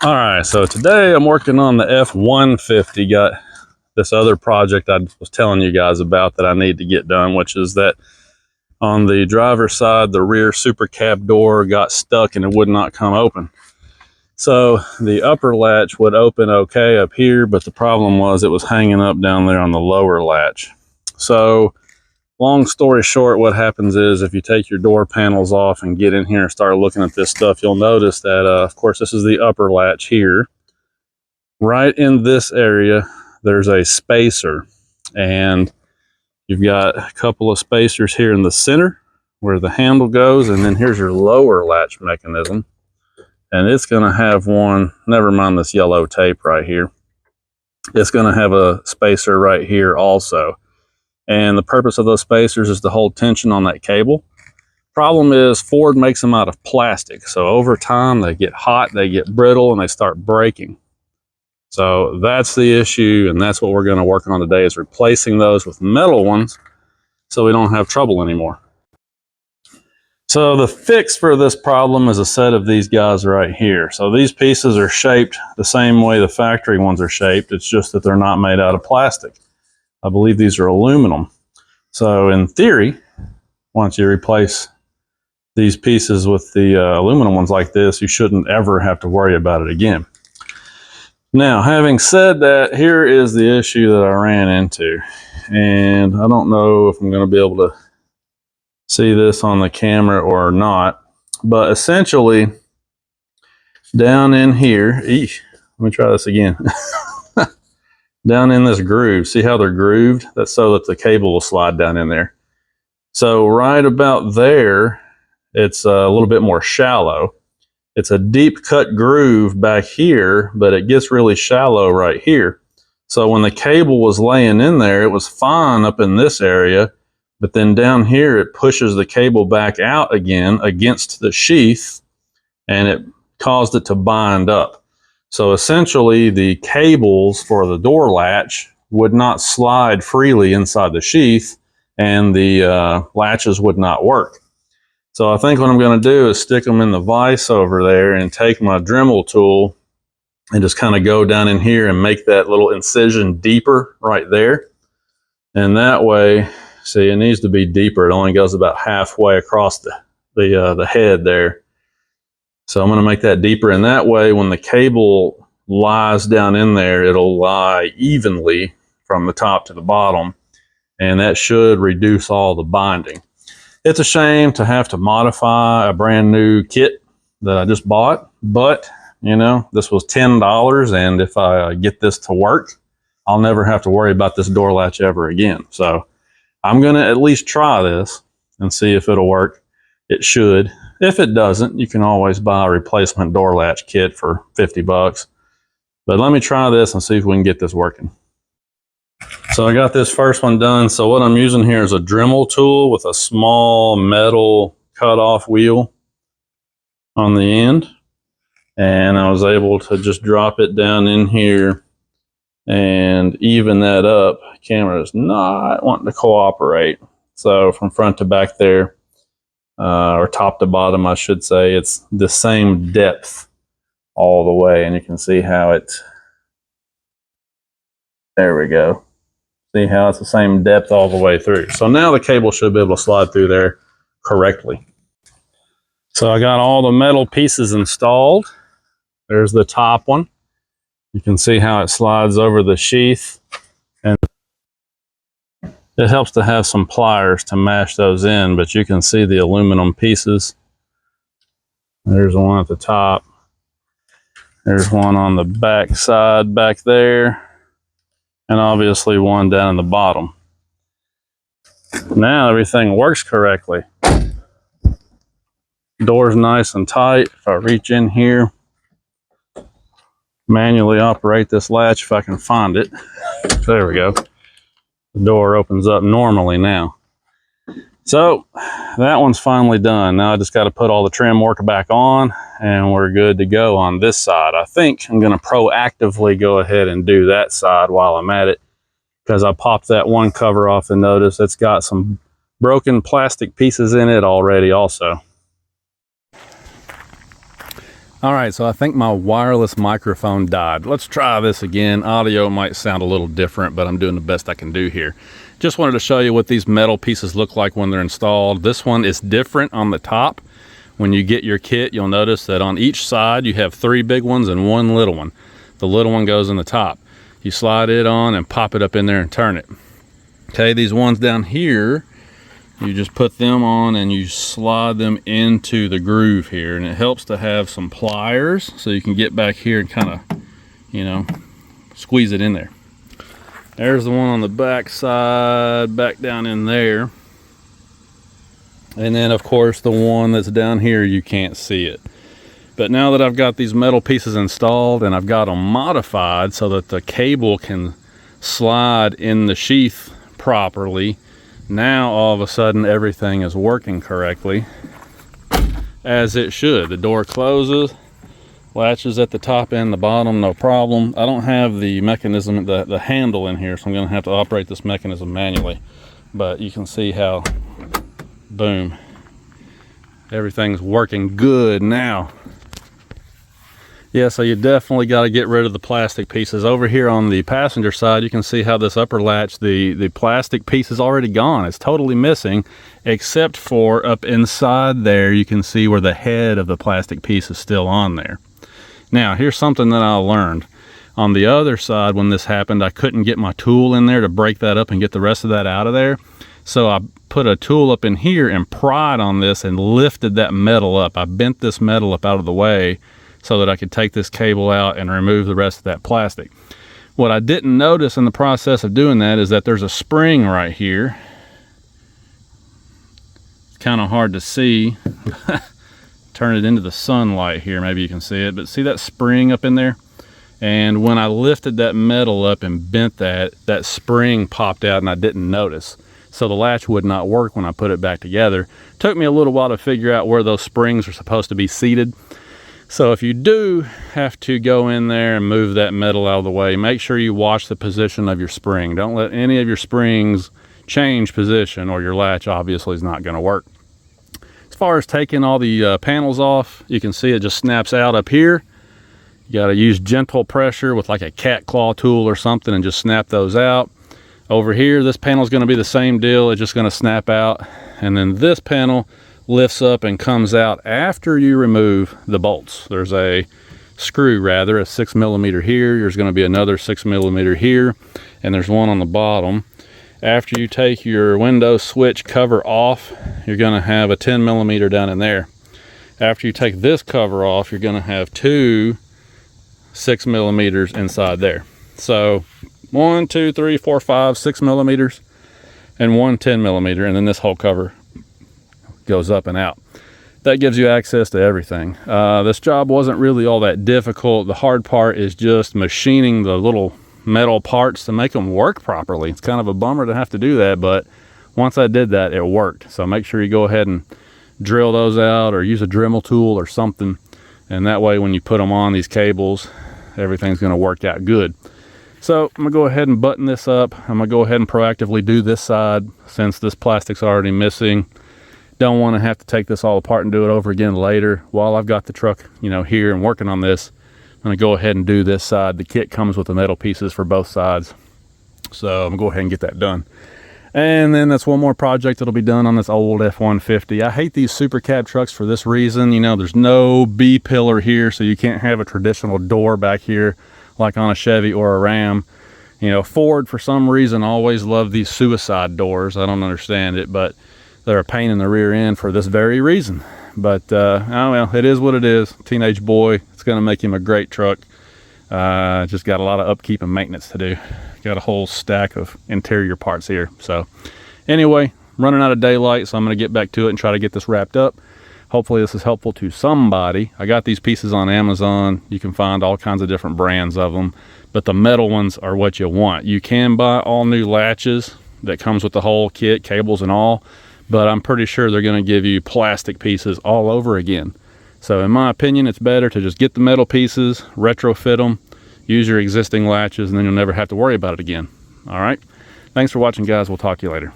All right, so today I'm working on the F-150. Got this other project I was telling you guys about that I need to get done, which is that on the driver's side, the rear Supercab door got stuck and it would not come open. So the upper latch would open okay up here, but the problem was it was hanging up down there on the lower latch. So long story short, what happens is if you take your door panels off and get in here and start looking at this stuff, you'll notice that, of course, this is the upper latch here. Right in this area, there's a spacer, and you've got a couple of spacers here in the center where the handle goes, and then here's your lower latch mechanism. And it's going to have one, never mind this yellow tape right here. It's going to have a spacer right here also. And the purpose of those spacers is to hold tension on that cable. Problem is Ford makes them out of plastic. So over time they get hot, they get brittle, and they start breaking. So that's the issue, and that's what we're going to work on today, is replacing those with metal ones so we don't have trouble anymore. So the fix for this problem is a set of these guys right here. So these pieces are shaped the same way the factory ones are shaped. It's just that they're not made out of plastic. I believe these are aluminum. So in theory, once you replace these pieces with the aluminum ones like this, you shouldn't ever have to worry about it again. Now, having said that, here is the issue that I ran into. And I don't know if I'm going to be able to see this on the camera or not. But essentially, down in here, let me try this again. Down in this groove, see how they're grooved? That's so that the cable will slide down in there. So right about there, it's a little bit more shallow. It's a deep cut groove back here, but it gets really shallow right here. So when the cable was laying in there, it was fine up in this area, but then down here, it pushes the cable back out again against the sheath, and it caused it to bind up. So essentially, the cables for the door latch would not slide freely inside the sheath, and the latches would not work. So I think what I'm going to do is stick them in the vise over there and take my Dremel tool and just kind of go down in here and make that little incision deeper right there. And that way, see, it needs to be deeper. It only goes about halfway across the head there. So I'm going to make that deeper, and that way when the cable lies down in there, it'll lie evenly from the top to the bottom, and that should reduce all the binding. It's a shame to have to modify a brand new kit that I just bought, but you know, this was $10, and if I get this to work, I'll never have to worry about this door latch ever again. So I'm going to at least try this and see if it'll work. It should. If it doesn't, you can always buy a replacement door latch kit for 50 bucks. But let me try this and see if we can get this working. So I got this first one done. So what I'm using here is a Dremel tool with a small metal cutoff wheel on the end. And I was able to just drop it down in here and even that up. Camera is not wanting to cooperate. So from front to back there, or top to bottom, I should say, it's the same depth all the way, and you can see how it's, there we go. See how it's the same depth all the way through. So now the cable should be able to slide through there correctly. So I got all the metal pieces installed. There's the top one. You can see how it slides over the sheath, and it helps to have some pliers to mash those in, but you can see the aluminum pieces. There's one at the top. There's one on the back side back there, and obviously one down in the bottom. Now everything works correctly. Door's nice and tight. If I reach in here, manually operate this latch if I can find it. There we go. The door opens up normally now. So that one's finally done. Now I just got to put all the trim work back on, and we're good to go on this side. I think I'm going to proactively go ahead and do that side while I'm at it, because I popped that one cover off and notice it's got some broken plastic pieces in it already also. All right, so I think my wireless microphone died. Let's try this again. Audio might sound a little different, but I'm doing the best I can do here. Just wanted to show you what these metal pieces look like when they're installed. This one is different on the top. When you get your kit, you'll notice that on each side you have 3 big ones and 1 little one. The little one goes in the top. You slide it on and pop it up in there and turn it. Okay, these ones down here, you just put them on and you slide them into the groove here, and it helps to have some pliers so you can get back here and kind of, you know, squeeze it in there. There's the one on the back side, back down in there. And then of course the one that's down here, you can't see it. But now that I've got these metal pieces installed and I've got them modified so that the cable can slide in the sheath properly, now all of a sudden everything is working correctly as it should. The door closes, latches at the top and the bottom, no problem. I don't have the mechanism, the handle in here, so I'm going to have to operate this mechanism manually. But you can see how, boom, everything's working good now. Yeah, so you definitely got to get rid of the plastic pieces. Over here on the passenger side, you can see how this upper latch, the plastic piece is already gone. It's totally missing, except for up inside there, you can see where the head of the plastic piece is still on there. Now, here's something that I learned. On the other side, when this happened, I couldn't get my tool in there to break that up and get the rest of that out of there. So I put a tool up in here and pried on this and lifted that metal up. I bent this metal up out of the way so that I could take this cable out and remove the rest of that plastic. What I didn't notice in the process of doing that is that there's a spring right here. It's kind of hard to see. Turn it into the sunlight here, maybe you can see it, but see that spring up in there? And when I lifted that metal up and bent that, that spring popped out and I didn't notice. So the latch would not work when I put it back together. Took me a little while to figure out where those springs are supposed to be seated. So if you do have to go in there and move that metal out of the way, make sure you watch the position of your spring. Don't let any of your springs change position or your latch obviously is not going to work. As far as taking all the panels off, you can see it just snaps out up here. You got to use gentle pressure with like a cat claw tool or something and just snap those out. Over here, this panel is going to be the same deal. It's just going to snap out. And then this panel lifts up and comes out after you remove the bolts. There's a screw, rather, a 6mm here. There's going to be another 6mm here, and there's one on the bottom. After you take your window switch cover off, you're going to have a 10mm down in there. After you take this cover off, you're going to have 2 6mm inside there. So 1, 2, 3, 4, 5, 6mm, and 1 10mm, and then this whole cover goes up and out. That gives you access to everything. This job wasn't really all that difficult. The hard part is just machining the little metal parts to make them work properly. It's kind of a bummer to have to do that, but once I did that, it worked. So make sure you go ahead and drill those out or use a Dremel tool or something, and that way when you put them on these cables, everything's going to work out good. So I'm going to go ahead and button this up. I'm going to go ahead and proactively do this side since this plastic's already missing. Don't want to have to take this all apart and do it over again later. While I've got the truck, you know, here and working on this, I'm going to go ahead and do this side. The kit comes with the metal pieces for both sides. So I'm going to go ahead and get that done. And then that's one more project that'll be done on this old F-150. I hate these Supercab trucks for this reason. You know, there's no B-pillar here, so you can't have a traditional door back here like on a Chevy or a Ram. You know, Ford, for some reason, always loved these suicide doors. I don't understand it, but they're a pain in the rear end for this very reason. But, oh well, it is what it is. Teenage boy, it's going to make him a great truck. Just got a lot of upkeep and maintenance to do. Got a whole stack of interior parts here. So anyway, running out of daylight, so I'm going to get back to it and try to get this wrapped up. Hopefully this is helpful to somebody. I got these pieces on Amazon. You can find all kinds of different brands of them, but the metal ones are what you want. You can buy all new latches that comes with the whole kit, cables and all, but I'm pretty sure they're going to give you plastic pieces all over again. So in my opinion, it's better to just get the metal pieces, retrofit them, use your existing latches, and then you'll never have to worry about it again. All right. Thanks for watching, guys. We'll talk to you later.